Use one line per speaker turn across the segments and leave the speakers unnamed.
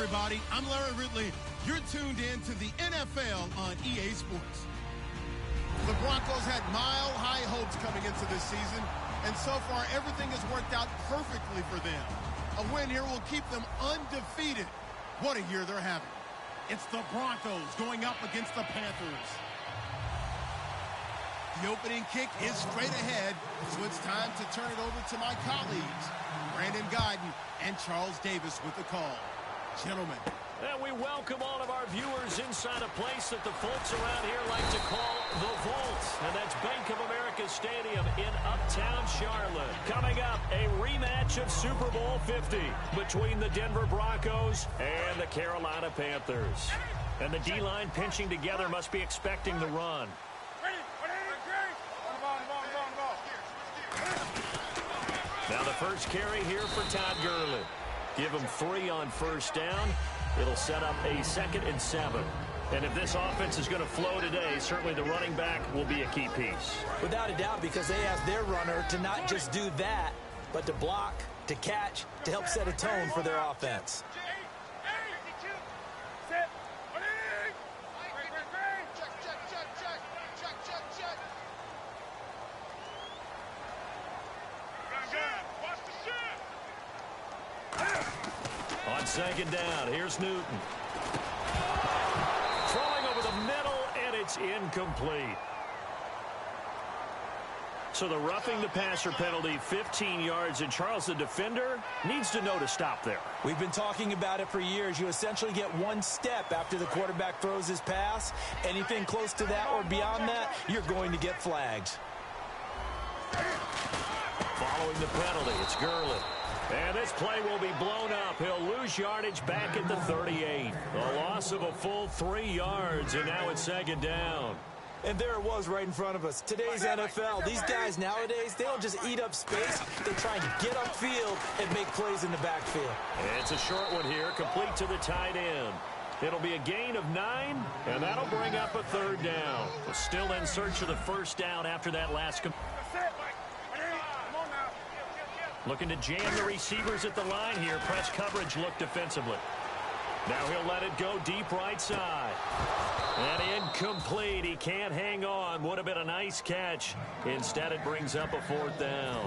everybody. I'm Larry Ridley. You're tuned in to the NFL on EA Sports. The Broncos had mile-high hopes coming into this season, and so far everything has worked out perfectly for them. A win here will keep them undefeated. What a year they're having. It's the Broncos going up against the Panthers. The opening kick is straight ahead, so it's time to turn it over to my colleagues, Brandon Guyton and Charles Davis with the call. Gentlemen.
And we welcome all of our viewers inside a place that the folks around here like to call the Vault. And that's Bank of America Stadium in Uptown Charlotte. Coming up, a rematch of Super Bowl 50 between the Denver Broncos and the Carolina Panthers. And the D-line pinching together must be expecting the run. Now the first carry here for Todd Gurley. Give him 3 on first down. It'll set up a 2nd and 7. And if this offense is going to flow today, certainly the running back will be a key piece.
Without a doubt, because they ask their runner to not just do that, but to block, to catch, to help set a tone for their offense.
On 2nd down, here's Newton. Throwing over the middle, and it's incomplete. So the roughing the passer penalty, 15 yards, and Charles, the defender, needs to know to stop there.
We've been talking about it for years. You essentially get 1 step after the quarterback throws his pass. Anything close to that or beyond that, you're going to get flagged.
Following the penalty, it's Gurley. And this play will be blown up. He'll lose yardage back at the 38. A loss of a full 3 yards, and now it's 2nd down.
And there it was right in front of us. Today's NFL, these guys nowadays, they don't just eat up space. They try and get upfield and make plays in the backfield.
It's a short one here, complete to the tight end. It'll be a gain of 9, and that'll bring up a 3rd down. Still in search of the first down after that last. Looking to jam the receivers at the line here. Press coverage look defensively. Now he'll let it go deep right side. And incomplete. He can't hang on. Would have been a nice catch. Instead, it brings up a 4th down.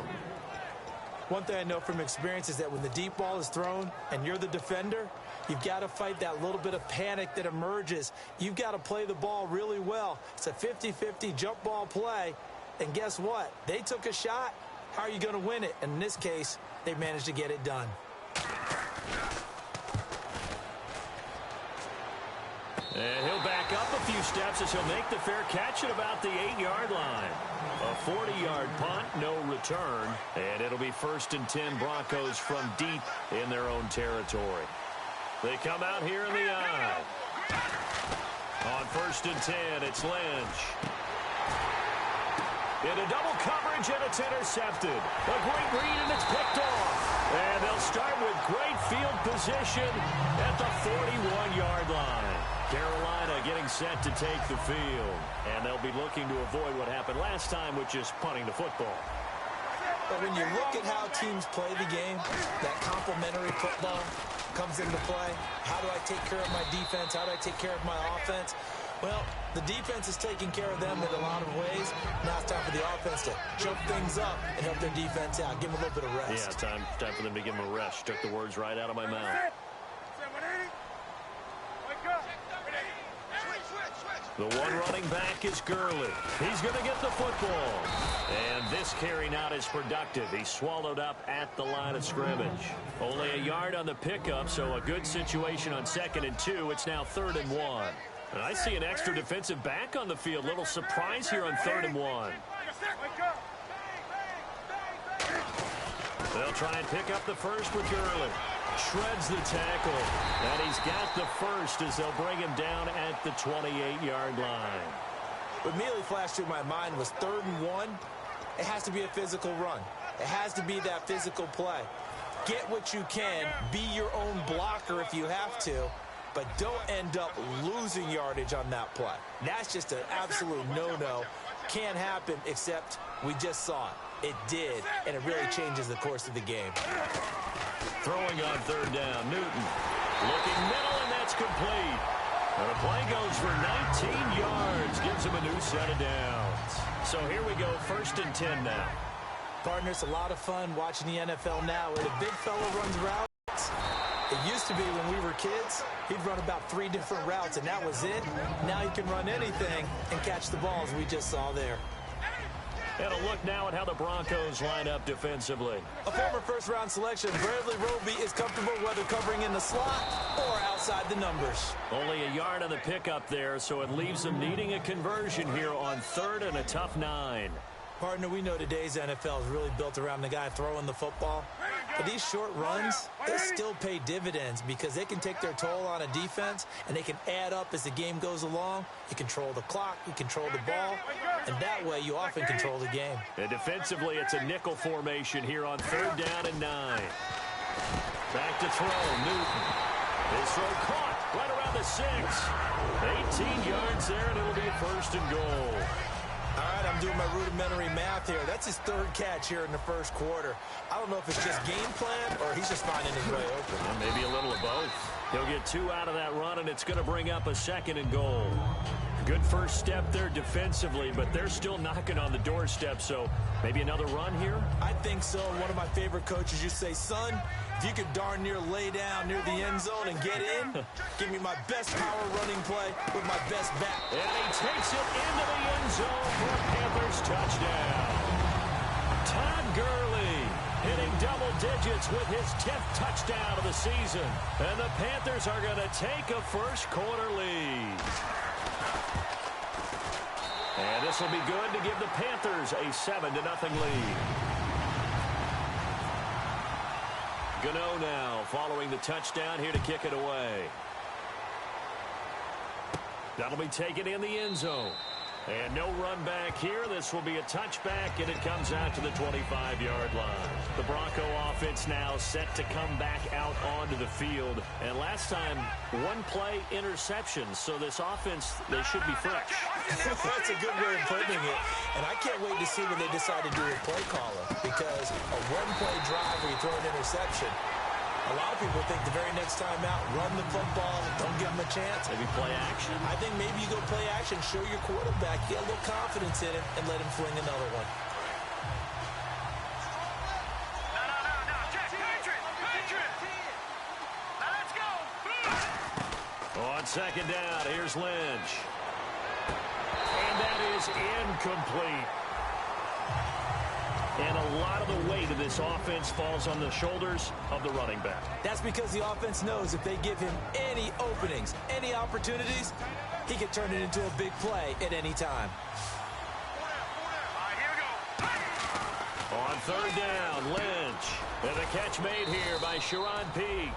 One thing I know from experience is that when the deep ball is thrown and you're the defender, you've got to fight that little bit of panic that emerges. You've got to play the ball really well. It's a 50-50 jump ball play. And guess what? They took a shot. How are you going to win it? And in this case, they managed to get it done.
And he'll back up a few steps as he'll make the fair catch at about the 8-yard line. A 40-yard punt, no return. And it'll be 1st and 10 Broncos from deep in their own territory. They come out here in the eye. On 1st and 10, it's Lynch. Into double coverage, and it's intercepted. A great read, and it's picked off. And they'll start with great field position at the 41-yard line. Carolina getting set to take the field. And they'll be looking to avoid what happened last time with just punting the football.
But when you look at how teams play the game, that complementary football comes into play. How do I take care of my defense? How do I take care of my offense? Well, the defense is taking care of them in a lot of ways. Now it's time for the offense to jump things up and help their defense out. Give them a little bit of rest.
Yeah, time for them to give them a rest. Took the words right out of my mouth. The one running back is Gurley. He's going to get the football. And this carry not as productive. He's swallowed up at the line of scrimmage. Only a yard on the pickup, so a good situation on 2nd and 2. It's now 3rd and 1. And I see an extra defensive back on the field. Little surprise here on 3rd and 1. They'll try and pick up the first with Gurley. Shreds the tackle. And he's got the first as they'll bring him down at the 28-yard line.
What immediately flashed through my mind was 3rd and 1. It has to be a physical run. It has to be that physical play. Get what you can. Be your own blocker if you have to. But don't end up losing yardage on that play. That's just an absolute no-no. Can't happen, except we just saw it. It did, and it really changes the course of the game.
Throwing on 3rd down, Newton. Looking middle, and that's complete. And the play goes for 19 yards. Gives him a new set of downs. So here we go, 1st and 10 now.
Partner, it's a lot of fun watching the NFL now where the big fella runs routes. It used to be when we were kids, he'd run about 3 different routes, and that was it. Now he can run anything and catch the balls we just saw there.
And a look now at how the Broncos line up defensively.
A former first-round selection, Bradley Roby is comfortable whether covering in the slot or outside the numbers.
Only a yard on the pickup there, so it leaves them needing a conversion here on 3rd and a tough 9.
Partner, we know today's NFL is really built around the guy throwing the football. But these short runs, they still pay dividends because they can take their toll on a defense, and they can add up as the game goes along. You control the clock, you control the ball, and that way you often control the game.
And defensively, it's a nickel formation here on 3rd down and 9. Back to throw, Newton. His throw caught right around the 6. 18 yards there, and it'll be a 1st and goal.
All right, I'm doing my rudimentary math here. That's his 3rd catch here in the 1st quarter. I don't know if it's just game plan or he's just finding his way open.
Well, maybe a little of both. He'll get 2 out of that run, and it's going to bring up a 2nd and goal. Good first step there defensively, but they're still knocking on the doorstep, so maybe another run here?
I think so. One of my favorite coaches used to say, son, if you could darn near lay down near the end zone and get in, give me my best power running play with my best back.
And he takes it into the end zone for a Panthers touchdown. Todd Gurley hitting double digits with his 10th touchdown of the season. And the Panthers are going to take a 1st quarter lead. And this will be good to give the Panthers a 7-0 lead. Gano now following the touchdown here to kick it away. That'll be taken in the end zone. And no run back here. This will be a touchback, and it comes out to the 25-yard line. The Bronco offense now set to come back out onto the field. And last time, 1-play interception. So this offense, they should be fresh.
That's a good way of putting it. And I can't wait to see what they decide to do with play calling. Because a 1-play drive where you throw an interception, a lot of people think the very next time out, run the football, don't give them a chance.
Maybe play action?
I think maybe you go play action, show your quarterback, get a little confidence in him, and let him fling another one.
No. Patriot. Now let's go.
On 2nd down, here's Lynch. And that is incomplete. And a lot of the weight of this offense falls on the shoulders of the running back.
That's because the offense knows if they give him any openings, any opportunities, he can turn it into a big play at any time.
All right, here we go.
On 3rd down, Lynch. And the catch made here by Sharon Peak.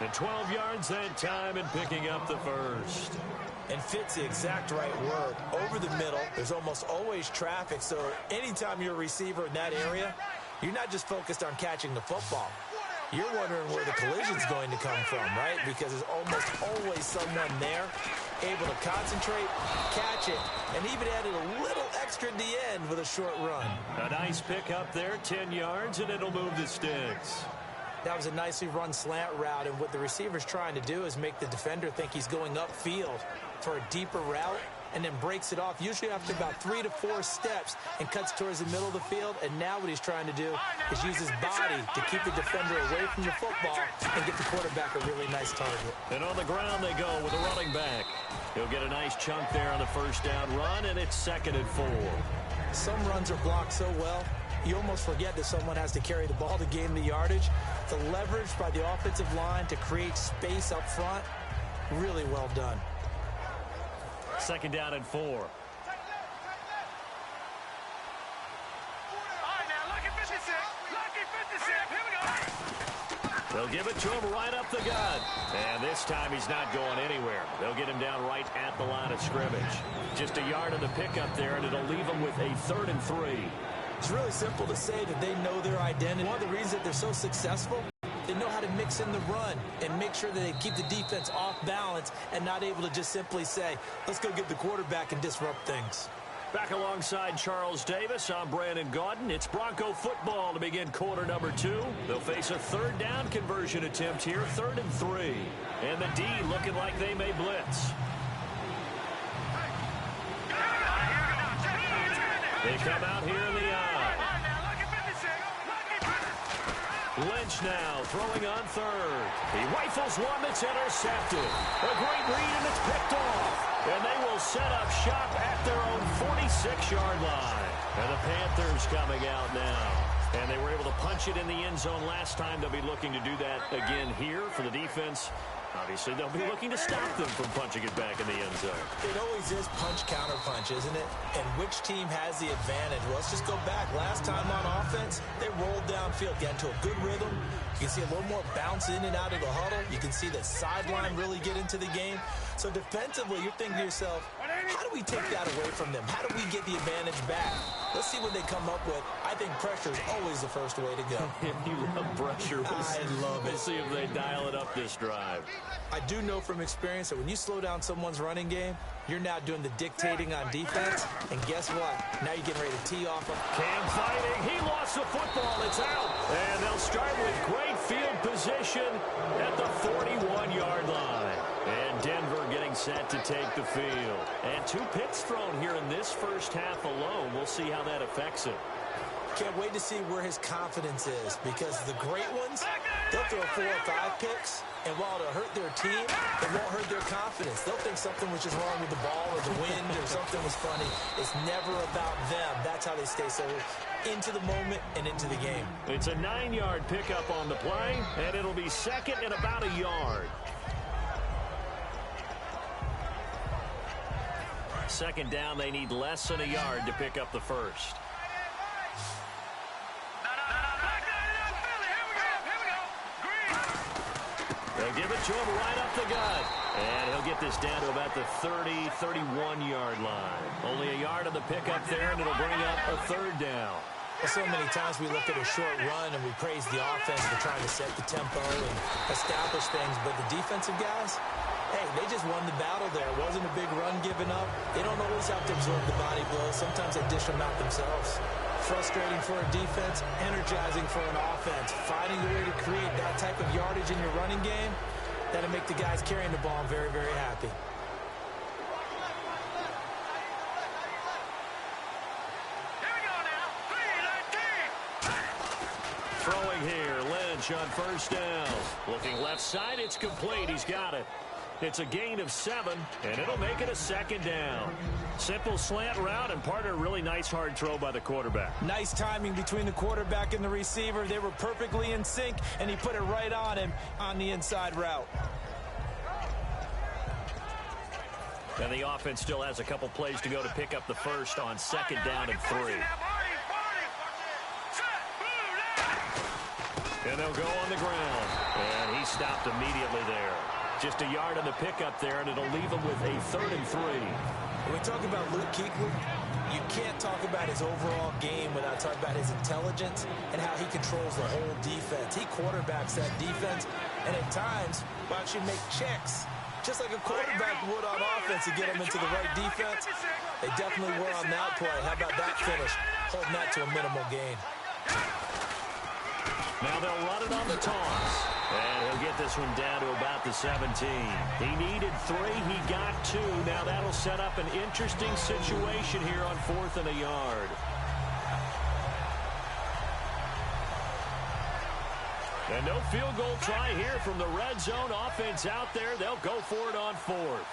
And 12 yards that time and picking up the 1st.
And fits the exact right word. Over the middle, there's almost always traffic, so anytime you're a receiver in that area, you're not just focused on catching the football. You're wondering where the collision's going to come from, right? Because there's almost always someone there able to concentrate, catch it, and even added a little extra at the end with a short run.
A nice pick up there, 10 yards, and it'll move the sticks.
That was a nicely run slant route, and what the receiver's trying to do is make the defender think he's going upfield for a deeper route, and then breaks it off, usually after about 3 to 4 steps, and cuts towards the middle of the field. And now what he's trying to do is use his body to keep the defender away from the football and get the quarterback a really nice target.
And on the ground they go with a running back. He'll get a nice chunk there on the 1st down run, and it's 2nd and 4.
Some runs are blocked so well, you almost forget that someone has to carry the ball to gain the yardage. The leverage by the offensive line to create space up front, really well done.
2nd down and 4.
All right, now, lucky 56. Lucky 56. Here we go.
They'll give it to him right up the gut. And this time he's not going anywhere. They'll get him down right at the line of scrimmage. Just a yard of the pickup there, and it'll leave him with a 3rd and 3.
It's really simple to say that they know their identity. One of the reasons that they're so successful, they know how to mix in the run and make sure that they keep the defense off balance and not able to just simply say, let's go get the quarterback and disrupt things.
Back alongside Charles Davis, I'm Brandon Gaudin. It's Bronco football to begin quarter number 2. They'll face a third down conversion attempt here, 3rd and 3. And the D looking like they may blitz. They come out here in the eye. Lynch now throwing on 3rd. He rifles one that's intercepted. A great read, and it's picked off. And they will set up shop at their own 46-yard line. And the Panthers coming out now. And they were able to punch it in the end zone last time. They'll be looking to do that again here for the defense. Obviously, they'll be looking to stop them from punching it back in the end zone.
It always is punch-counter-punch, isn't it? And which team has the advantage? Well, let's just go back. Last time on offense, they rolled downfield, get into a good rhythm. You can see a little more bounce in and out of the huddle. You can see the sideline really get into the game. So defensively, you're thinking to yourself, how do we take that away from them? How do we get the advantage back? Let's see what they come up with. I think pressure is always the first way to go.
You love pressure.
I love it.
We'll see if they dial it up this drive.
I do know from experience that when you slow down someone's running game, you're now doing the dictating on defense. And guess what? Now you're getting ready to tee off.
Cam fighting. He lost the football. It's out. And they'll start with great field position at the 41-yard line. And Denver getting set to take the field. And 2 picks thrown here in this first half alone. We'll see how that affects him.
Can't wait to see where his confidence is, because the great ones, they'll throw 4 or 5 picks, and while it'll hurt their team, it won't hurt their confidence. They'll think something was just wrong with the ball or the wind or something was funny. It's never about them. That's how they stay so into the moment and into the game.
It's a 9-yard pickup on the play, and it'll be second and about a yard. Second down, they need less than a yard to pick up the first. They'll give it to him right up the gut. And he'll get this down to about the 30, 31-yard line. Only a yard on the pickup there, and it'll bring up a 3rd down.
Well, so many times we look at a short run and we praise the offense for trying to set the tempo and establish things. But the defensive guys, hey, they just won the battle there. It wasn't a big run given up. They don't always have to absorb the body blows. Sometimes they dish them out themselves. Frustrating for a defense, energizing for an offense. Finding a way to create that type of yardage in your running game, that'll make the guys carrying the ball very, very happy.
Here we go now. 3-19.
Throwing here, Lynch on 1st down. Looking left side, it's complete. He's got it. It's a gain of 7, and it'll make it a 2nd down. Simple slant route, and part of a really nice hard throw by the quarterback.
Nice timing between the quarterback and the receiver. They were perfectly in sync, and he put it right on him on the inside route.
And the offense still has a couple plays to go to pick up the first on 2nd down and 3. And they'll go on the ground. And he stopped immediately there. Just a yard on the pickup there, and it'll leave him with a 3rd and 3.
When we talk about Luke Kuechly, you can't talk about his overall game without talking about his intelligence and how he controls the whole defense. He quarterbacks that defense, and at times will actually make checks, just like a quarterback would on offense to get them into the right defense. They definitely were on that play. How about that finish? Holding that to a minimal gain.
Now they'll run it on the toss. And he'll get this one down to about the 17. He needed 3. He got 2. Now that'll set up an interesting situation here on 4th and a yard. And no field goal try here from the red zone. Offense out there. They'll go for it on 4th.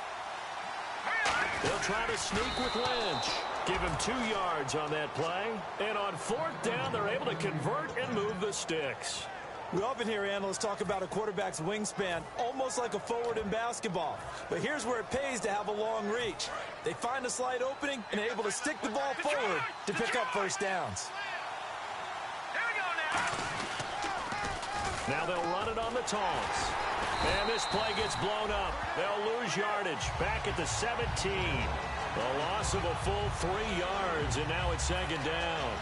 They'll try to sneak with Lynch. Give him 2 yards on that play. And on 4th down, they're able to convert and move the sticks.
We often hear analysts talk about a quarterback's wingspan, almost like a forward in basketball. But here's where it pays to have a long reach. They find a slight opening and are able to stick the ball forward to pick up first downs.
Here we go now.
Now they'll run it on the toss. And this play gets blown up. They'll lose yardage back at the 17. A loss of a full 3 yards, and now it's 2nd down.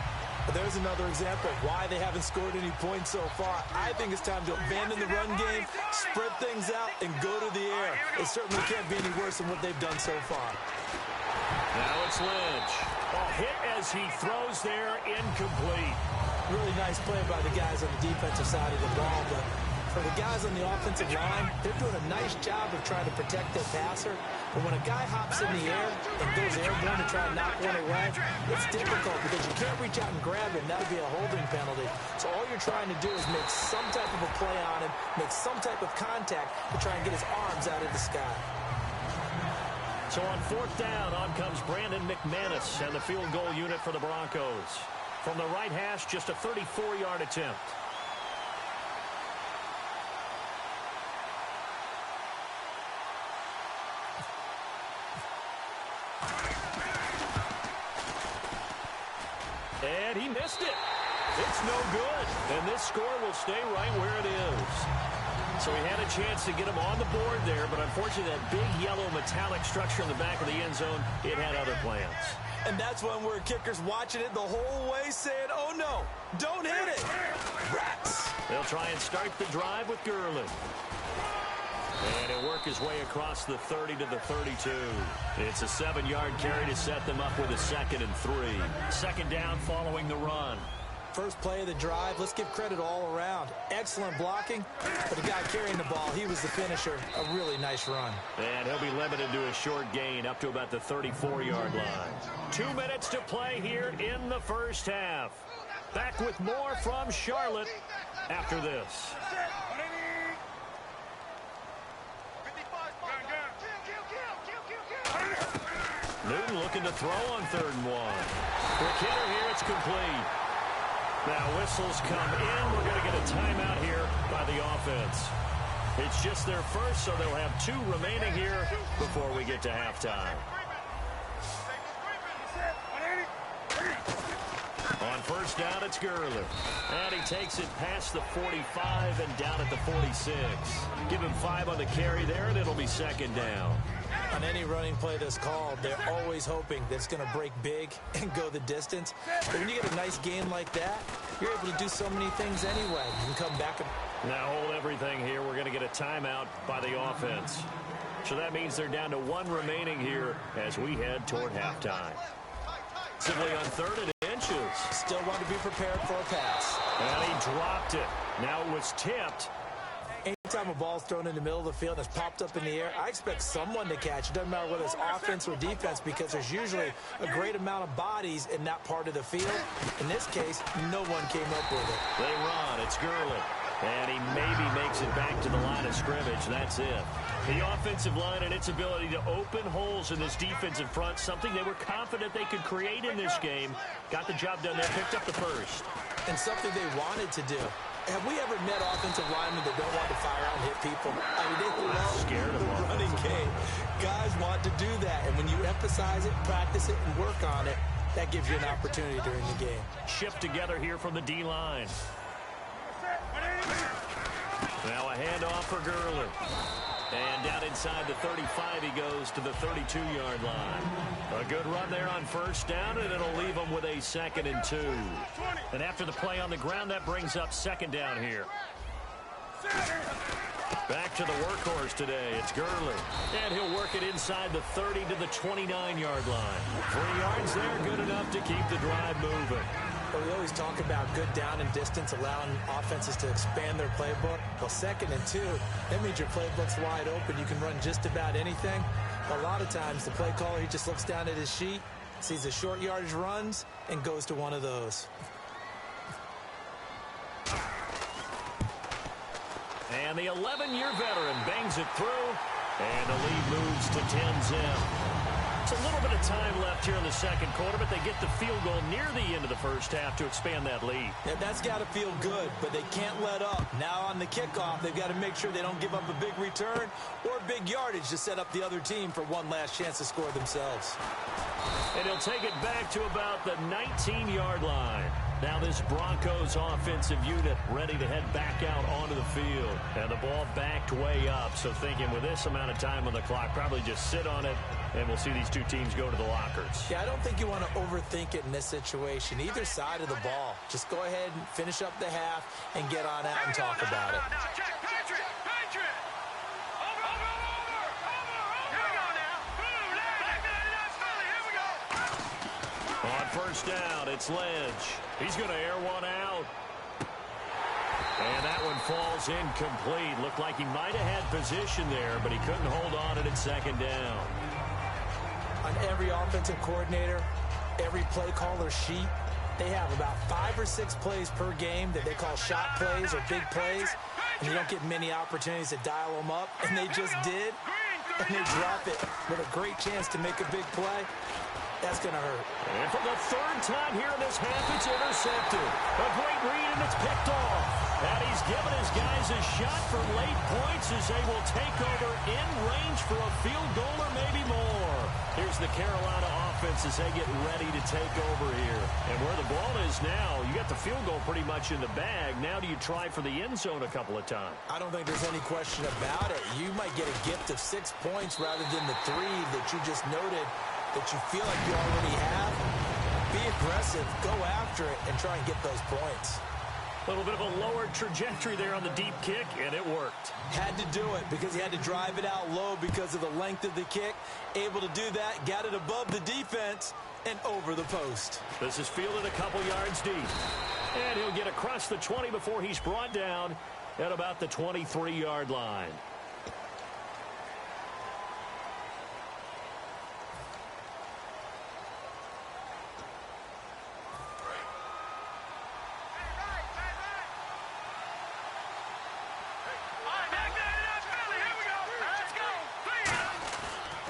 There's another example of why they haven't scored any points so far. I think it's time to abandon the run game, spread things out, and go to the air. It certainly can't be any worse than what they've done so far.
Now it's Lynch. Oh, hit as he throws there, incomplete.
Really nice play by the guys on the defensive side of the ball, but for the guys on the offensive line, they're doing a nice job of trying to protect their passer. But when a guy hops in the air and goes airborne to try and knock one away, it's difficult because you can't reach out and grab him. That would be a holding penalty. So all you're trying to do is make some type of a play on him, make some type of contact to try and get his arms out of the sky.
So on fourth down, on comes Brandon McManus and the field goal unit for the Broncos. From the right hash, just a 34-yard attempt. And he missed it. It's no good. And this score will stay right where it is. So he had a chance to get him on the board there, but unfortunately that big yellow metallic structure in the back of the end zone, it had other plans.
And that's when we're kickers watching it the whole way saying, oh no, don't hit it. Rats.
They'll try and start the drive with Gurley. And he'll work his way across the 30 to the 32. It's a 7-yard carry to set them up with a 2nd and 3. Second down following the run.
First play of the drive, let's give credit all around. Excellent blocking, but the guy carrying the ball, he was the finisher. A really nice run.
And he'll be limited to a short gain up to about the 34-yard line. 2 minutes to play here in the first half. Back with more from Charlotte after this. Newton looking to throw on 3rd and 1. Quick hitter here, it's complete. Now whistles come in. We're going to get a timeout here by the offense. It's just their first, so they'll have 2 remaining here before we get to halftime. On first down, it's Gurley. And he takes it past the 45 and down at the 46. Give him 5 on the carry there, and it'll be 2nd down.
On any running play that's called, they're always hoping that it's going to break big and go the distance. But when you get a nice game like that, you're able to do so many things anyway. You can come back and...
Now hold everything here. We're going to get a timeout by the offense. So that means they're down to 1 remaining here as we head toward halftime. Simply on 3rd and inches.
Still want to be prepared for a pass.
And he dropped it. Now it was tipped.
Anytime a ball's thrown in the middle of the field and it's popped up in the air, I expect someone to catch. It doesn't matter whether it's offense or defense because there's usually a great amount of bodies in that part of the field. In this case, no one came up with it.
They run. It's Gurley. And he maybe makes it back to the line of scrimmage. That's it. The offensive line and its ability to open holes in this defensive front, something they were confident they could create in this game. Got the job done there, picked up the first.
And something they wanted to do. Have we ever met offensive linemen that don't want to fire out and hit people? I mean, they love the running game. Guys want to do that. And when you emphasize it, practice it, and work on it, that gives you an opportunity during the game.
Shift together here from the D-line. Now a handoff for Gurley. And down inside the 35, he goes to the 32-yard line. A good run there on first down, and it'll leave him with a 2nd and 2. And after the play on the ground, that brings up 2nd down here. Back to the workhorse today. It's Gurley. And he'll work it inside the 30 to the 29-yard line. 3 yards there, good enough to keep the drive moving.
Well, we always talk about good down and distance, allowing offenses to expand their playbook. Well, 2nd and 2, that means your playbook's wide open. You can run just about anything. A lot of times, the play caller, he just looks down at his sheet, sees the short yardage runs, and goes to one of those.
And the 11-year veteran bangs it through, and the lead moves to 10-zip. It's a little bit of time left here in the second quarter, but they get the field goal near the end of the first half to expand that lead.
Yeah, that's got to feel good, but they can't let up. Now on the kickoff, they've got to make sure they don't give up a big return or big yardage to set up the other team for one last chance to score themselves.
And he'll take it back to about the 19-yard line. Now this Broncos offensive unit ready to head back out onto the field. And the ball backed way up, so thinking with this amount of time on the clock, probably just sit on it, and we'll see these 2 teams go to the lockers.
Yeah, I don't think you want to overthink it in this situation. Either side of the ball. Just go ahead and finish up the half and get on out and talk about it.
first down. It's Lynch. He's going to air one out. And that one falls incomplete. Looked like he might have had position there, but he couldn't hold on at second down.
On every offensive coordinator, every play caller sheet, they have about 5 or 6 plays per game that they call shot plays or big plays, and you don't get many opportunities to dial them up, and they just did, and they drop it with a great chance to make a big play. That's going to hurt.
And for the third time here in this half, it's intercepted. A great read, and it's picked off. And he's given his guys a shot for late points as they will take over in range for a field goal or maybe more. Here's the Carolina offense as they get ready to take over here. And where the ball is now, you got the field goal pretty much in the bag. Now do you try for the end zone a couple of times?
I don't think there's any question about it. You might get a gift of 6 points rather than the 3 that you just noted that you feel like you already have. Be aggressive, go after it, and try and get those points.
A little bit of a lower trajectory there on the deep kick, and it worked.
Had to do it because he had to drive it out low because of the length of the kick. Able to do that, got it above the defense, and over the post.
This is fielded a couple yards deep. And he'll get across the 20 before he's brought down at about the 23-yard line.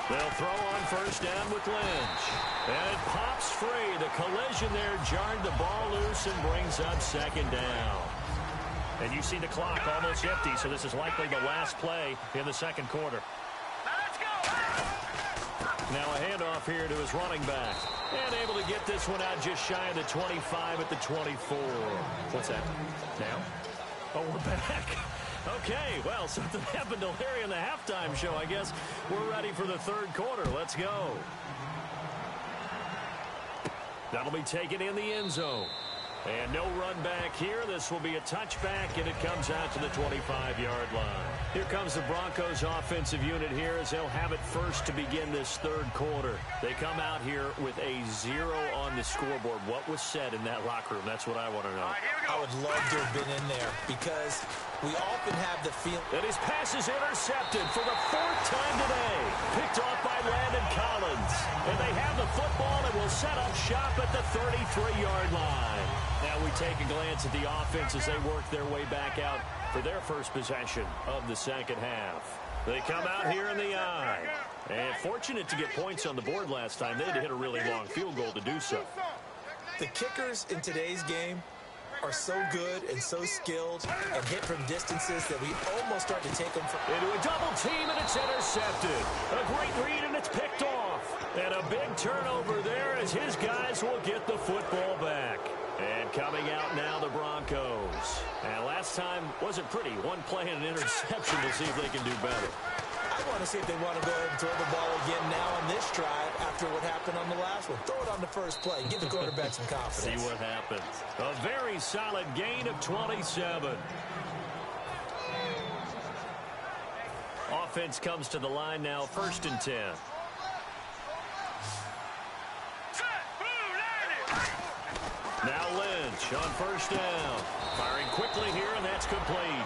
They'll throw on first down with Lynch. And it pops free. The collision there jarred the ball loose and brings up second down. And you see the clock almost empty, so this is likely the last play in the second quarter. Now a handoff here to his running back. And able to get this one out just shy of the 25 at the 24. What's that? Now? Oh, we're back. Okay, well, something happened to Larry in the halftime show, I guess. We're ready for the third quarter. Let's go. That'll be taken in the end zone. And no run back here. This will be a touchback, and it comes out to the 25-yard line. Here comes the Broncos offensive unit here as they'll have it first to begin this third quarter. They come out here with a 0 on the scoreboard. What was said in that locker room? That's what I want to know.
I would love to have been in there because we often have the feeling
that his pass is intercepted for the 4th time today. Picked off by Landon Collins. And they have the football and will set up shop at the 33-yard line. Now we take a glance at the offense as they work their way back out for their first possession of the second half. They come out here in the eye. And fortunate to get points on the board last time. They had to hit a really long field goal to do so.
The kickers in today's game are so good and so skilled and hit from distances that we almost start to take them for
into a double team, and it's intercepted. A great read, and it's picked off. And a big turnover there as his guys will get the football back. And coming out now, the Broncos. And last time wasn't pretty. One play and an interception. We'll see if they can do better.
I want to see if they want to go ahead and throw the ball again now on this drive after what happened on the last one. Throw it on the first play. Give the quarterback some confidence.
See what happens. A very solid gain of 27. Offense comes to the line now, 1st and 10. Now Lynch on first down. Firing quickly here, and that's complete.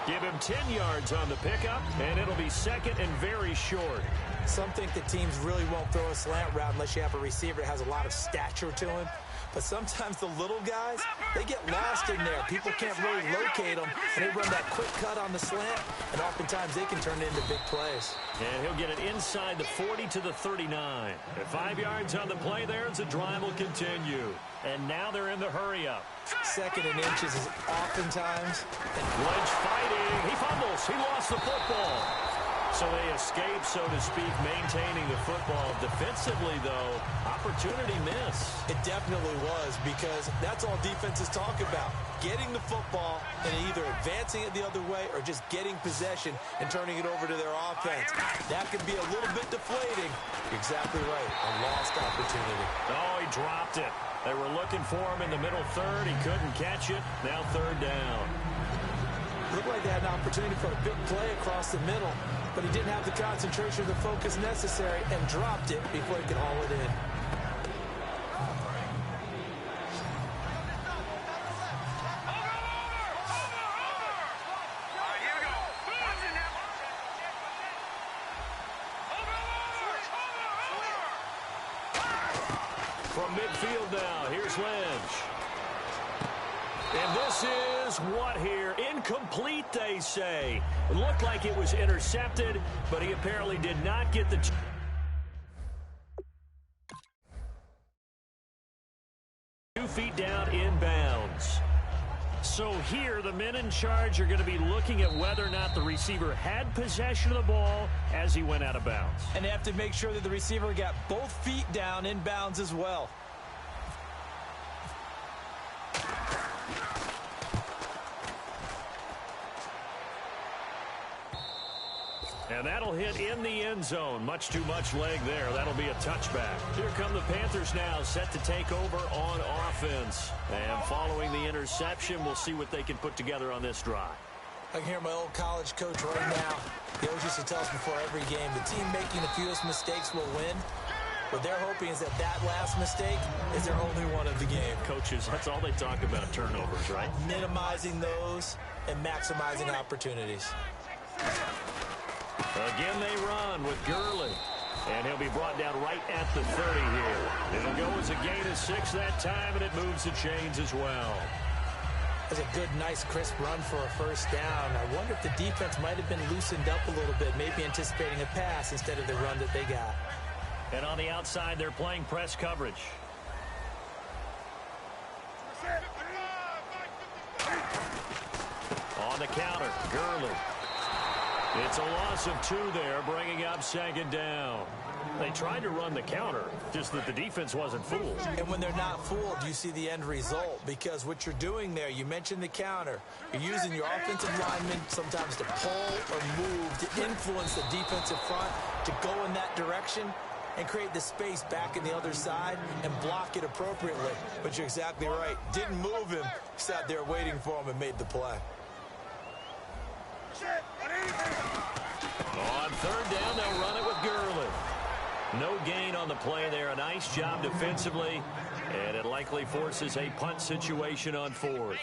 Give him 10 yards on the pickup, and it'll be second and very short.
Some think that teams really won't throw a slant route unless you have a receiver that has a lot of stature to him. But sometimes the little guys, they get lost in there. People can't really locate them, and they run that quick cut on the slant, and oftentimes they can turn it into big plays.
And he'll get it inside the 40 to the 39. And 5 yards on the play there as the drive will continue. And now they're in the hurry-up.
2nd and inches is oftentimes.
Lynch fighting. He fumbles. He lost the football. So they escape, so to speak, maintaining the football. Defensively, though, opportunity miss.
It definitely was, because that's all defenses talk about. Getting the football and either advancing it the other way or just getting possession and turning it over to their offense. That could be a little bit deflating. You're exactly right. A lost opportunity.
Oh, he dropped it. They were looking for him in the middle third. He couldn't catch it. Now 3rd down.
Looked like they had an opportunity for a big play across the middle, but he didn't have the concentration or the focus necessary and dropped it before he could haul it in.
From midfield now, here's Lynch. And this is what here? Incomplete, they say. It looked like it was intercepted, but he apparently did not get the... 2 feet down inbounds. So here, the men in charge are going to be looking at whether or not the receiver had possession of the ball as he went out of bounds.
And they have to make sure that the receiver got both feet down inbounds as well.
And that'll hit in the end zone. Much too much leg there. That'll be a touchback. Here come the Panthers now, set to take over on offense. And following the interception, we'll see what they can put together on this drive.
I can hear my old college coach right now. He always used to tell us before every game, the team making the fewest mistakes will win. What they're hoping is that that last mistake is their only one of the game.
Coaches, that's all they talk about, turnovers, right?
Minimizing those and maximizing opportunities.
Again, they run with Gurley. And he'll be brought down right at the 30 here. It'll go as a gain of 6 that time, and it moves the chains as well.
That's a good, nice, crisp run for a first down. I wonder if the defense might have been loosened up a little bit, maybe anticipating a pass instead of the run that they got.
And on the outside, they're playing press coverage. On the counter, Gurley. It's a loss of 2 there, bringing up 2nd down. They tried to run the counter, just that the defense wasn't fooled.
And when they're not fooled, you see the end result. Because what you're doing there, you mentioned the counter. You're using your offensive linemen sometimes to pull or move, to influence the defensive front, to go in that direction and create the space back in the other side and block it appropriately. But you're exactly right. Didn't move him, sat there waiting for him and made the play.
On 3rd down, they'll run it with Gurley. No gain on the play there. A nice job defensively, and it likely forces a punt situation on 4th.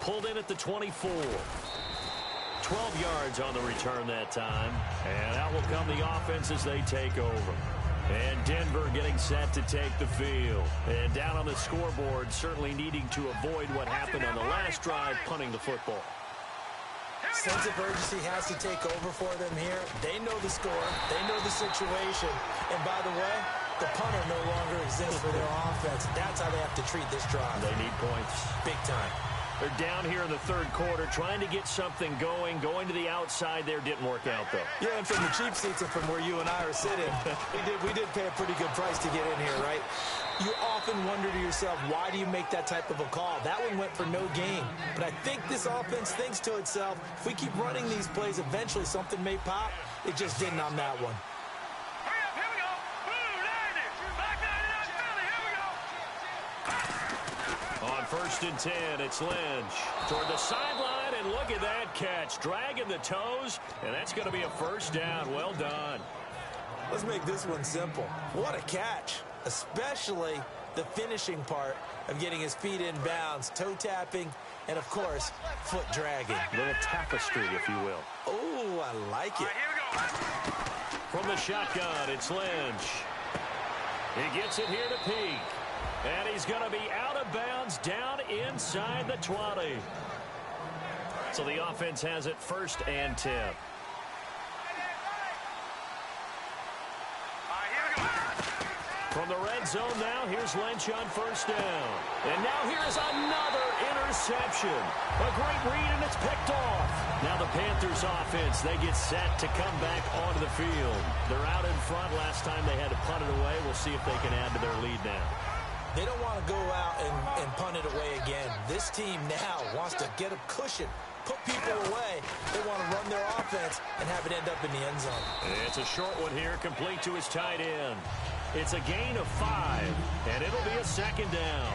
Pulled in at the 24. 12 yards on the return that time. And out will come the offense as they take over. And Denver getting set to take the field. And down on the scoreboard, certainly needing to avoid what happened on the last drive, punting the football.
Sense of urgency has to take over for them here. They know the score. They know the situation. And by the way, the punter no longer exists for their offense. That's how they have to treat this drive.
They need points.
Big time.
They're down here in the 3rd quarter, trying to get something going. Going to the outside there didn't work out, though.
Yeah, and from the cheap seats and from where you and I are sitting, we did pay a pretty good price to get in here, right? You often wonder to yourself, why do you make that type of a call? That one went for no gain. But I think this offense thinks to itself, if we keep running these plays, eventually something may pop. It just didn't on that one.
Here we go. Blue 90. Black 99 Philly. Here we go.
On 1st and 10, it's Lynch toward the sideline, and look at that catch. Dragging the toes, and that's going to be a 1st down. Well done.
Let's make this one simple. What a catch, especially the finishing part of getting his feet in bounds, toe tapping, and, of course, foot dragging.
A little tapestry, if you will.
Oh, I like it.
All right, here we go.
From the shotgun, it's Lynch. He gets it here to Peak. And he's going to be out of bounds down inside the 20. So the offense has it 1st and 10.
All right, here we go.
From the red zone now, here's Lynch on 1st down. And now here's another interception. A great read, and it's picked off. Now the Panthers offense, they get set to come back onto the field. They're out in front. Last time they had to punt it away. We'll see if they can add to their lead now.
They don't want to go out and punt it away again. This team now wants to get a cushion, put people away. They want to run their offense and have it end up in the end zone.
It's a short one here, complete to his tight end. It's a gain of 5, and it'll be a 2nd down.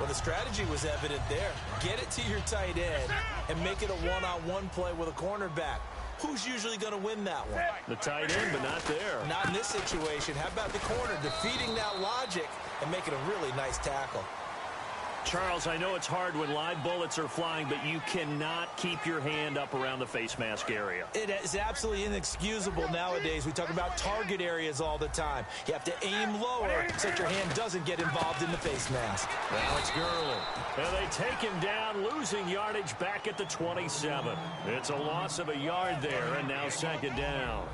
Well, the strategy was evident there. Get it to your tight end and make it a one-on-one play with a cornerback. Who's usually going to win that one?
The tight end, but not there.
Not in this situation. How about the corner defeating that logic and making a really nice tackle?
Charles, I know it's hard when live bullets are flying, but you cannot keep your hand up around the face mask area.
It is absolutely inexcusable nowadays. We talk about target areas all the time. You have to aim lower so that your hand doesn't get involved in the face mask.
Now it's Gurley. And they take him down, losing yardage back at the 27. It's a loss of a yard there, and now second down.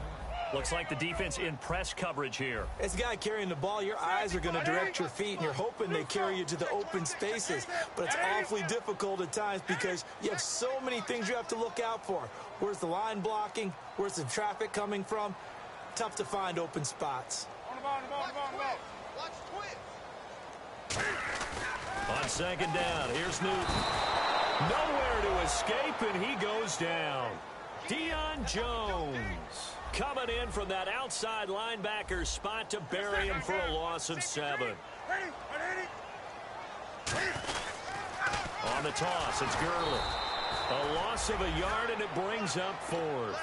Looks like the defense in press coverage here.
As a guy carrying the ball, your eyes are going to direct your feet, and you're hoping they carry you to the open spaces. But it's awfully difficult at times because you have so many things you have to look out for. Where's the line blocking? Where's the traffic coming from? Tough to find open spots.
On second down, here's Newton. Nowhere to escape, and he goes down. Deion Jones coming in from that outside linebacker spot to bury him for a loss of 7. On the toss, it's Gurley. A loss of a yard, and it brings up 4th.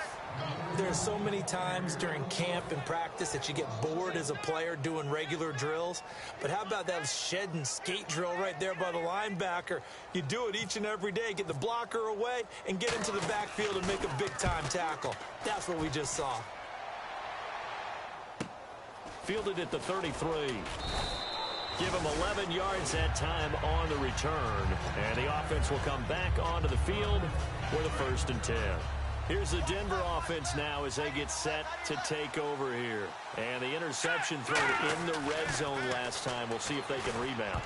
There's so many times during camp and practice that you get bored as a player doing regular drills. But how about that shed and skate drill right there by the linebacker? You do it each and every day. Get the blocker away and get into the backfield and make a big-time tackle. That's what we just saw.
Fielded at the 33. Give him 11 yards that time on the return. And the offense will come back onto the field for the 1st and 10. Here's the Denver offense now as they get set to take over here. And the interception thrown in the red zone last time. We'll see if they can rebound.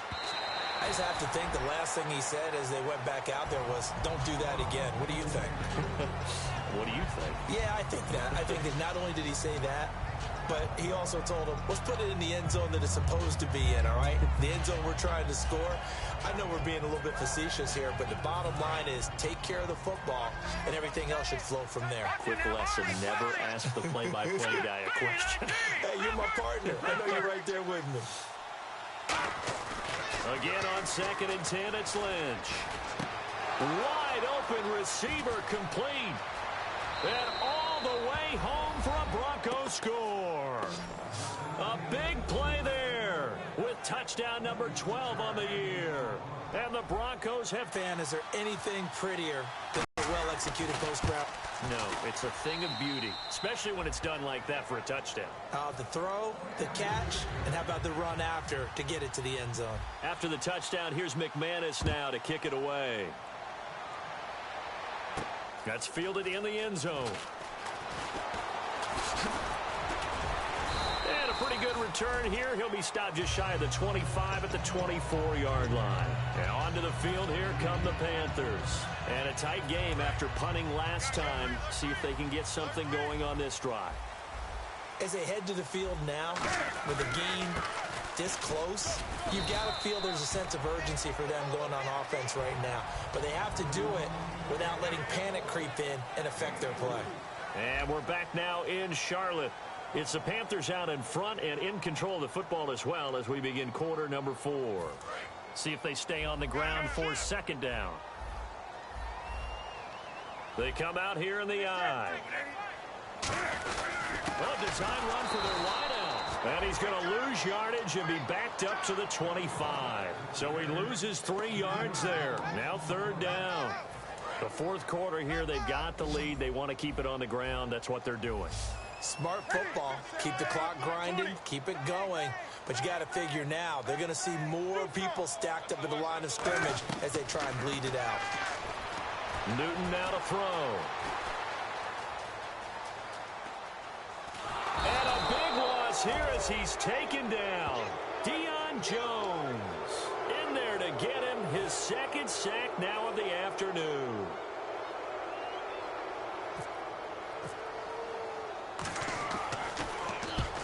I just have to think the last thing he said as they went back out there was, don't do that again. What do you think?
What do you think?
Yeah, I think that. I think that not only did he say that, but he also told him, let's put it in the end zone that it's supposed to be in, all right? The end zone we're trying to score. I know we're being a little bit facetious here, but the bottom line is take care of the football, and everything else should flow from there.
Quick lesson, never ask the play-by-play guy a question.
Hey, you're my partner. I know you're right there with me.
Again on 2nd and 10, it's Lynch. Wide open receiver complete. And all the way home for a Broncos score. A big play there with touchdown number 12 on the year. And the Broncos have...
Is there anything prettier than a well-executed post route?
No, it's a thing of beauty, especially when it's done like that for a touchdown.
The throw, the catch, and how about the run after to get it to the end zone?
After the touchdown, here's McManus now to kick it away. That's fielded in the end zone. And a pretty good return here. He'll be stopped just shy of the 25 at the 24-yard line. And onto the field here come the Panthers. And a tight game after punting last time. See if they can get something going on this drive.
As they head to the field now, with a game this close, you've got to feel there's a sense of urgency for them going on offense right now. But they have to do it without letting panic creep in and affect their play.
And we're back now in Charlotte. It's the Panthers out in front and in control of the football as well as we begin quarter number 4. See if they stay on the ground for 2nd down. They come out here in the eye. Well, design run for their wideout. And he's going to lose yardage and be backed up to the 25. So he loses 3 yards there. Now 3rd down. The 4th quarter here, they've got the lead. They want to keep it on the ground. That's what they're doing.
Smart football. Keep the clock grinding. Keep it going. But you got to figure now, they're going to see more people stacked up at the line of scrimmage as they try and bleed it out.
Newton now to throw. And a big loss here as he's taken down. Deion Jones in there to get him his 2nd sack now of the afternoon.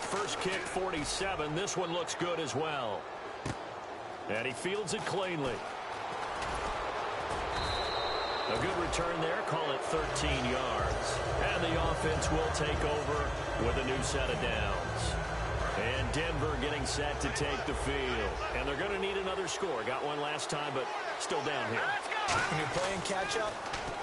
First kick 47. This one looks good as well. And he fields it cleanly. A good return there. Call it 13 yards. And the offense will take over with a new set of downs. And Denver getting set to take the field. And they're going to need another score. Got one last time, but still down here.
When you're playing catch-up,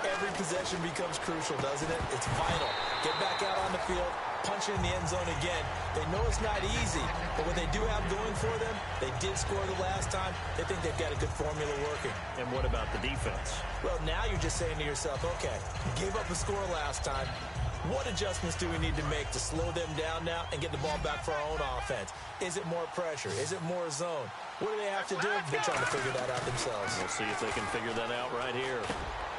every possession becomes crucial, doesn't it? It's vital. Get back out on the field, punch it in the end zone again. They know it's not easy, but what they do have going for them, they did score the last time. They think they've got a good formula working.
And what about the defense?
Well, now you're just saying to yourself, okay, gave up a score last time. What adjustments do we need to make to slow them down now and get the ball back for our own offense? Is it more pressure? Is it more zone? What do they have to do? They're trying to figure that out themselves.
We'll see if they can figure that out right here.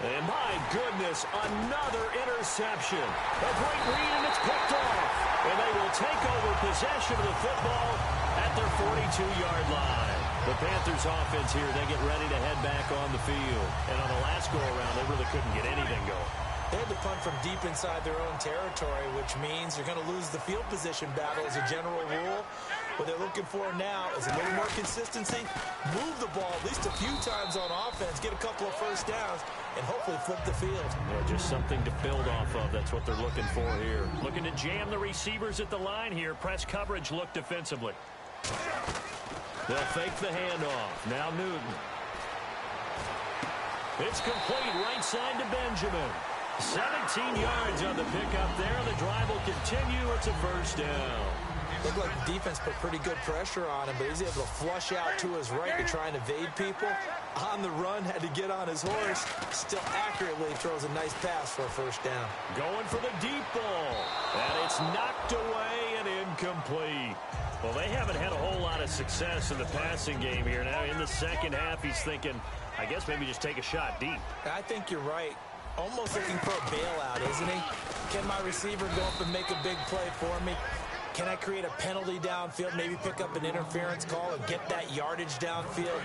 And my goodness, another interception. A great read, and it's picked off. And they will take over possession of the football at their 42-yard line. The Panthers offense here, they get ready to head back on the field. And on the last go-around, they really couldn't get anything going.
They had to punt from deep inside their own territory, which means you're going to lose the field position battle as a general rule. What they're looking for now is a little more consistency, move the ball at least a few times on offense, get a couple of first downs, and hopefully flip the field.
Well, just something to build off of. That's what they're looking for here. Looking to jam the receivers at the line here. Press coverage look defensively. They'll fake the handoff. Now Newton. It's complete right side to Benjamin. 17 yards on the pickup there. The drive will continue. It's a first down.
Looked like the defense put pretty good pressure on him, but he's able to flush out to his right to try and evade people. On the run, had to get on his horse. Still accurately throws a nice pass for a first down.
Going for the deep ball. And it's knocked away and incomplete. Well, they haven't had a whole lot of success in the passing game here. Now in the second half, he's thinking, I guess maybe just take a shot deep.
I think you're right. Almost looking for a bailout, isn't he? Can my receiver go up and make a big play for me? Can I create a penalty downfield, maybe pick up an interference call and get that yardage downfield?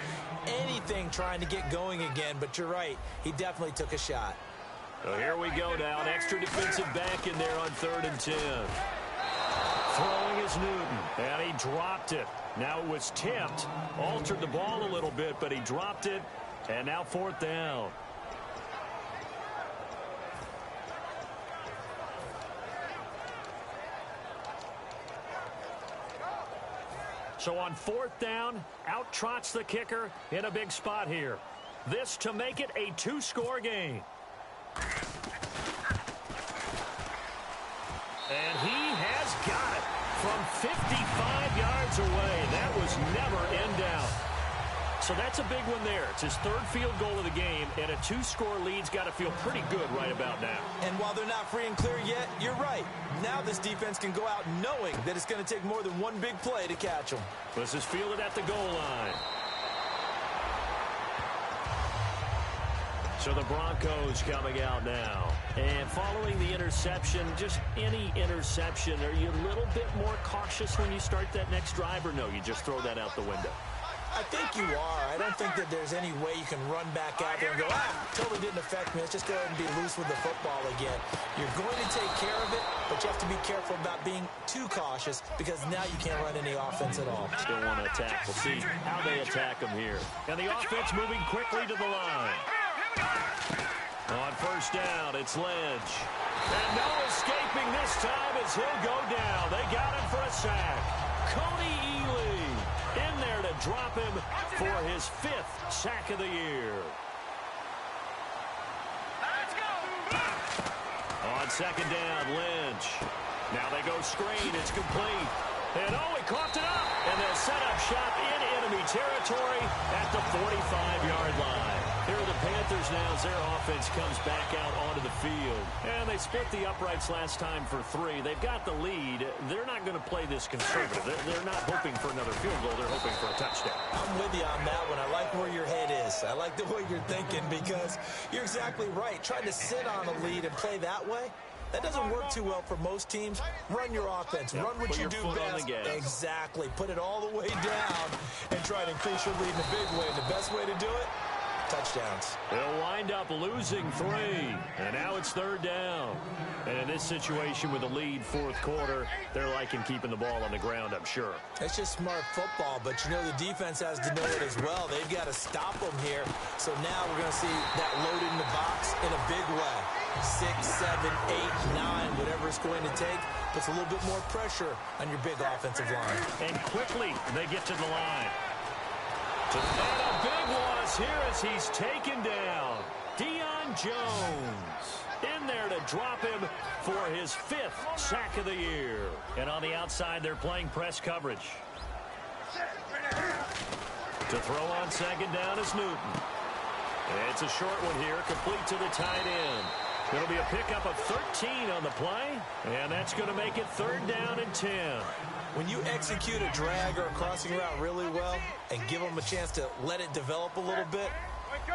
Anything trying to get going again, but you're right. He definitely took a shot.
So here we go now. An extra defensive back in there on 3rd and 10. Throwing is Newton, and he dropped it. Now it was tipped, altered the ball a little bit, but he dropped it, and now 4th down. So on 4th down, out trots the kicker in a big spot here. This to make it a 2-score game. And he has got it from 55 yards away. That was never in doubt. So that's a big one there. It's his 3rd field goal of the game, and a 2-score lead's got to feel pretty good right about now.
And while they're not free and clear yet, you're right. Now this defense can go out knowing that it's going to take more than one big play to catch them.
This is fielded at the goal line. So the Broncos coming out now. And following the interception, just any interception, are you a little bit more cautious when you start that next drive, or no, you just throw that out the window?
I think you are. I don't think that there's any way you can run back out there and go, totally didn't affect me. Let's just go ahead and be loose with the football again. You're going to take care of it, but you have to be careful about being too cautious because now you can't run any offense at all.
Still want to attack. We'll see how they attack them here. And the offense moving quickly to the line. On 1st down, it's Lynch. And no escaping this time as he'll go down. They got him for a sack. Cody Ely in there to drop him for his 5th sack of the year.
Let's go.
On 2nd down, Lynch. Now they go screen. It's complete. And he coughed it up. And they'll set up shop in enemy territory at the 45-yard line. Here are the Panthers now as their offense comes back out onto the field. And they split the uprights last time for 3. They've got the lead. They're not going to play this conservative. They're not hoping for another field goal. They're hoping for a touchdown.
I'm with you on that one. I like where your head is. I like the way you're thinking because you're exactly right. Trying to sit on a lead and play that way, that doesn't work too well for most teams. Run your offense. Run what you do best. Exactly. Put it all the way down and try to increase your lead in a big way. And the best way to do it, touchdowns.
They'll wind up losing 3. And now it's 3rd down. And in this situation with a lead 4th quarter, they're liking keeping the ball on the ground, I'm sure.
It's just smart football, but you know the defense has to know it as well. They've got to stop them here. So now we're going to see that load in the box in a big way. 6, 7, 8, 9, whatever it's going to take, puts a little bit more pressure on your big offensive line.
And quickly they get to the line. And a big loss here as he's taken down. Deion Aaron Jones in there to drop him for his 5th sack of the year. And on the outside, they're playing press coverage. To throw on second down is Newton. It's a short one here, complete to the tight end. It'll be a pickup of 13 on the play, and that's going to make it 3rd down and 10.
When you execute a drag or a crossing route really well and give them a chance to let it develop a little bit,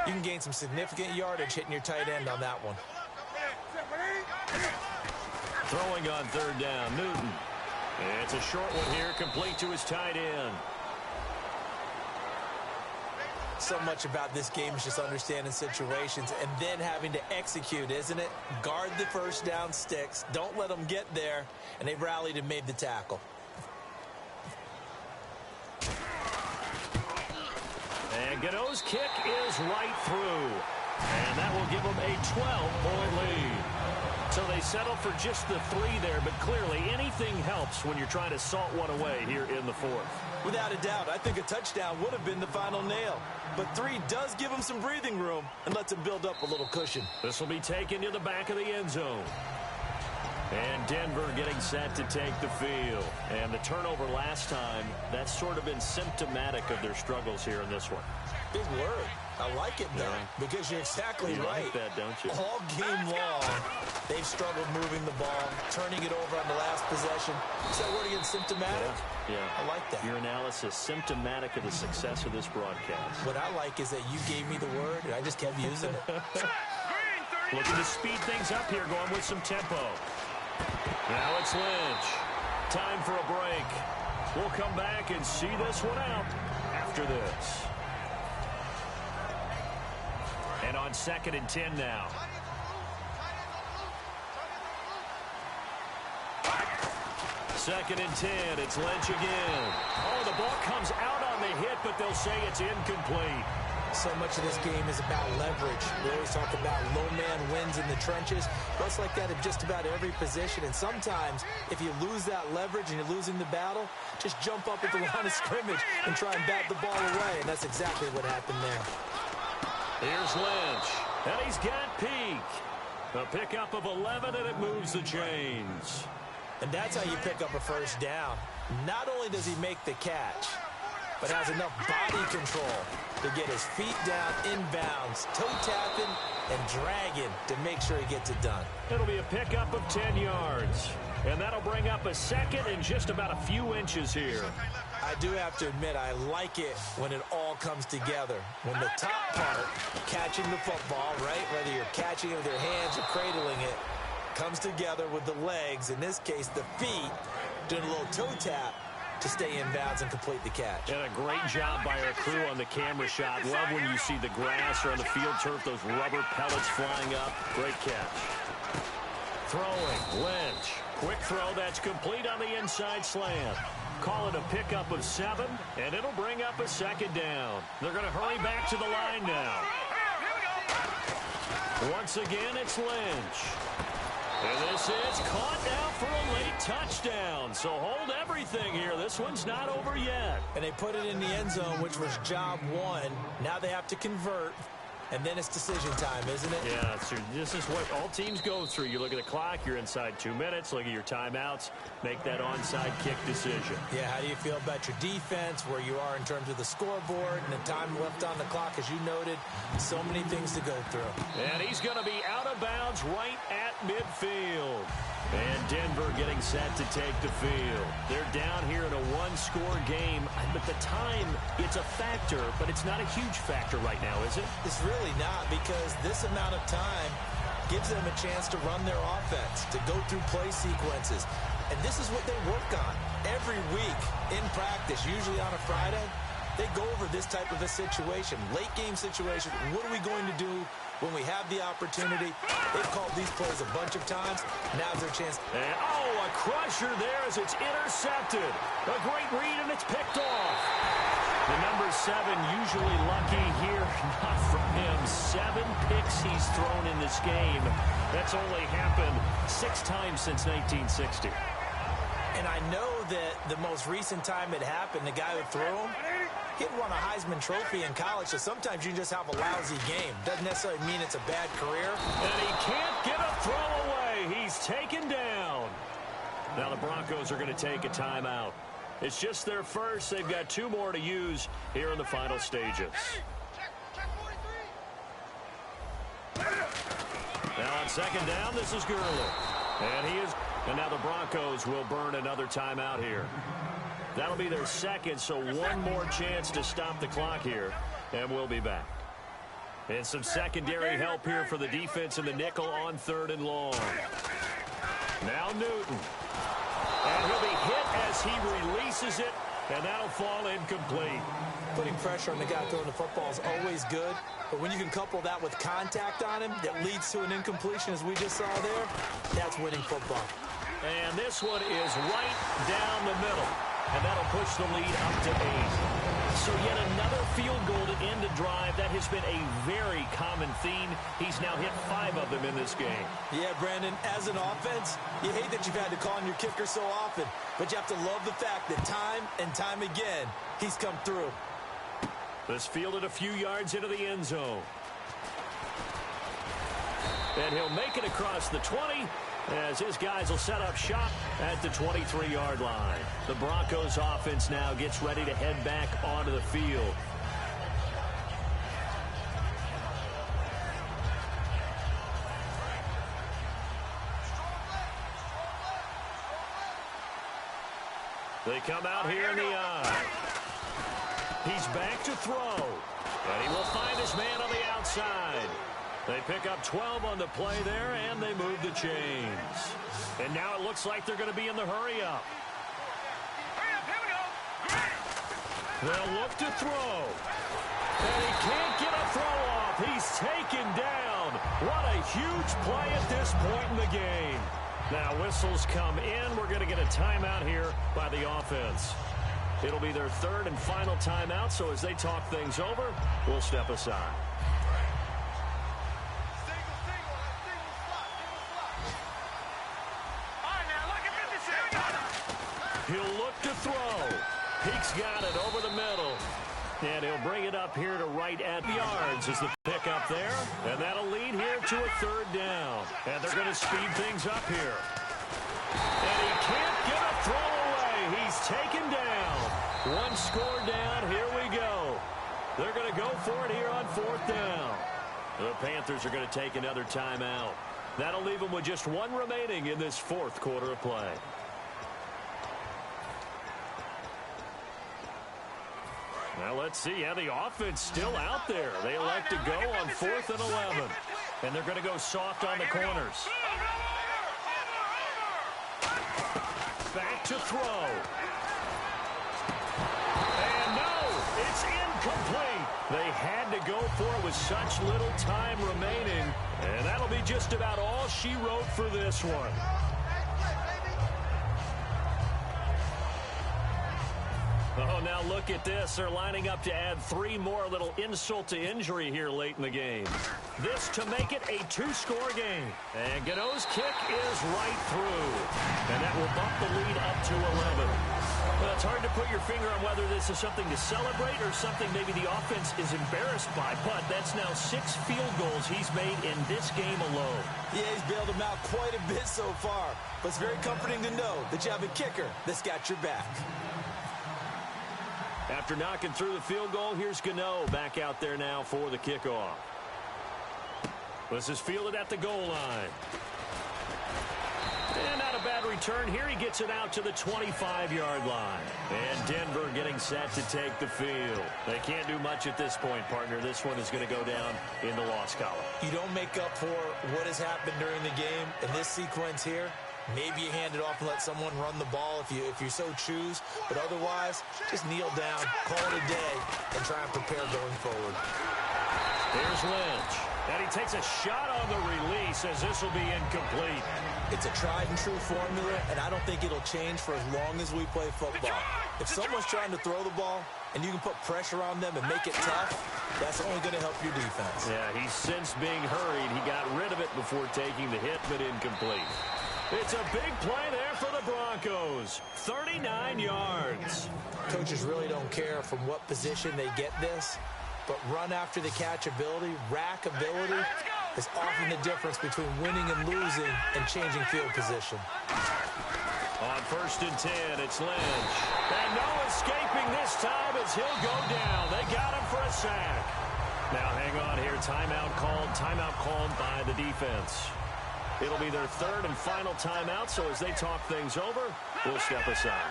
you can gain some significant yardage hitting your tight end on that one.
Throwing on 3rd down, Newton. It's a short one here, complete to his tight end.
So much about this game is just understanding situations and then having to execute, isn't it? Guard the first down sticks. Don't let them get there. And they rallied and made the tackle.
And Gano's kick is right through. And that will give them a 12-point lead. So they settle for just the 3 there, but clearly anything helps when you're trying to salt one away here in the 4th.
Without a doubt, I think a touchdown would have been the final nail. But 3 does give them some breathing room and lets them build up a little cushion.
This will be taken to the back of the end zone. And Denver getting set to take the field. And the turnover last time, that's sort of been symptomatic of their struggles here in this one.
Big word. I like it, though, because you're exactly right.
You like that, don't you?
All game long, they've struggled moving the ball, turning it over on the last possession. Is that word again, symptomatic?
Yeah.
I like that.
Your analysis, symptomatic of the success of this broadcast.
What I like is that you gave me the word, and I just kept using it.
Looking to speed things up here, going with some tempo. Now it's Lynch. Time for a break. We'll come back and see this one out after this. And on 2nd and 10 now. Second and 10, it's Lynch again. Oh, the ball comes out on the hit, but they'll say it's incomplete.
So much of this game is about leverage. We always talk about low man wins in the trenches. But it's like that in just about every position. And sometimes, if you lose that leverage and you're losing the battle, just jump up at the line of scrimmage and try and bat the ball away. And that's exactly what happened there.
Here's Lynch, and he's got Peak. A pickup of 11, and it moves the chains.
And that's how you pick up a first down. Not only does he make the catch, but has enough body control to get his feet down inbounds, toe-tapping and dragging to make sure he gets it done.
It'll be a pickup of 10 yards. And that'll bring up a 2nd and just about a few inches here.
I do have to admit, I like it when it all comes together. When the top part, catching the football, right, whether you're catching it with your hands or cradling it, comes together with the legs, in this case the feet, doing a little toe tap to stay in bounds and complete the catch.
And a great job by our crew on the camera shot. Love when you see the grass or on the field turf, those rubber pellets flying up. Great catch. Throwing, Lynch. Quick throw that's complete on the inside slant. Call it a pickup of 7, and it'll bring up a 2nd down. They're going to hurry back to the line now. Once again, it's Lynch. And this is caught now for a late touchdown. So hold everything here. This one's not over yet.
And they put it in the end zone, which was job 1. Now they have to convert. And then it's decision time, isn't it?
Yeah, so this is what all teams go through. You look at the clock, you're inside 2 minutes, look at your timeouts, make that onside kick decision.
Yeah, how do you feel about your defense, where you are in terms of the scoreboard, and the time left on the clock, as you noted, so many things to go through.
And he's going to be out of bounds right at midfield. And Denver getting set to take the field. They're down here in a one-score game, but the time, it's a factor, but it's not a huge factor right now, is it?
It's really not, because this amount of time gives them a chance to run their offense, to go through play sequences. And this is what they work on every week in practice, usually on a Friday. They go over this type of a situation, late game situation. What are we going to do when we have the opportunity? They've called these plays a bunch of times. Now's their chance.
And, a crusher there as it's intercepted. A great read, and it's picked off. The number 7 usually lucky here. Not from him. 7 picks he's thrown in this game. That's only happened 6 times since 1960.
And I know that the most recent time it happened, the guy who threw him, He had won a Heisman Trophy in college, so sometimes you just have a lousy game. Doesn't necessarily mean it's a bad career.
And he can't get a throw away. He's taken down. Now the Broncos are going to take a timeout. It's just their first. They've got 2 more to use here in the final stages. Now on second down, this is Gurley. And now the Broncos will burn another timeout here. That'll be their second, so one more chance to stop the clock here, and we'll be back. And some secondary help here for the defense in the nickel on 3rd and long. Now Newton. And he'll be hit as he releases it, and that'll fall incomplete.
Putting pressure on the guy throwing the football is always good, but when you can couple that with contact on him that leads to an incompletion, as we just saw there, that's winning football.
And this one is right down the middle, and that'll push the lead up to 8. So yet another field goal to end a drive. That has been a very common theme. He's now hit 5 of them in this game.
Yeah, Brandon, as an offense, you hate that you've had to call on your kicker so often, but you have to love the fact that time and time again, he's come through.
This fielded a few yards into the end zone. And he'll make it across the 20 as his guys will set up shop at the 23-yard line. The Broncos offense now gets ready to head back onto the field. They come out here in the eye. He's back to throw. And he will find his man on the outside. They pick up 12 on the play there, and they move the chains. And now it looks like they're going to be in the hurry-up. They'll look to throw. And he can't get a throw off. He's taken down. What a huge play at this point in the game. Now whistles come in. We're going to get a timeout here by the offense. It'll be their 3rd and final timeout, so as they talk things over, we'll step aside. He'll look to throw. Peek's got it over the middle. And he'll bring it up here to right at yards as the pickup there. And that'll lead here to a 3rd down. And they're going to speed things up here. And he can't get a throw away. He's taken down. 1 score down. Here we go. They're going to go for it here on 4th down. The Panthers are going to take another timeout. That'll leave them with just 1 remaining in this 4th quarter of play. Now let's see. Yeah, the offense still out there. They elect to go on 4th and 11. And they're going to go soft on the corners. Back to throw. And no, it's incomplete. They had to go for it with such little time remaining. And that'll be just about all she wrote for this one. Oh, now look at this. They're lining up to add 3 more. Little insult to injury here late in the game. This to make it a 2-score game. And Gano's kick is right through. And that will bump the lead up to 11. Well, it's hard to put your finger on whether this is something to celebrate or something maybe the offense is embarrassed by. But that's now 6 field goals he's made in this game alone.
Yeah, he's bailed them out quite a bit so far. But it's very comforting to know that you have a kicker that's got your back.
After knocking through the field goal, here's Gano back out there now for the kickoff. This is fielded at the goal line. And not a bad return here. He gets it out to the 25-yard line. And Denver getting set to take the field. They can't do much at this point, partner. This one is going to go down in the loss column.
You don't make up for what has happened during the game in this sequence here. Maybe you hand it off and let someone run the ball if you so choose. But otherwise, just kneel down, call it a day, and try and prepare going forward.
Here's Lynch. And he takes a shot on the release as this will be incomplete.
It's a tried-and-true formula, and I don't think it'll change for as long as we play football. If someone's trying to throw the ball and you can put pressure on them and make it tough, that's only going to help your defense.
Yeah, he's since being hurried. He got rid of it before taking the hit, but incomplete. It's a big play there for the Broncos. 39 yards.
coaches really don't care from what position they get this, but run after the catch ability, rack ability, is often the difference between winning and losing and changing field position.
On 1st and 10, it's Lynch. And no escaping this time as he'll go down. They got him for a sack. Now hang on here. Timeout called by the defense. It'll be their 3rd and final timeout, so as they talk things over, we'll step aside.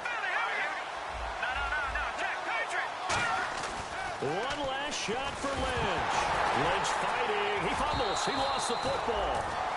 One last shot for Lynch. Lynch fighting. He fumbles. He lost the football.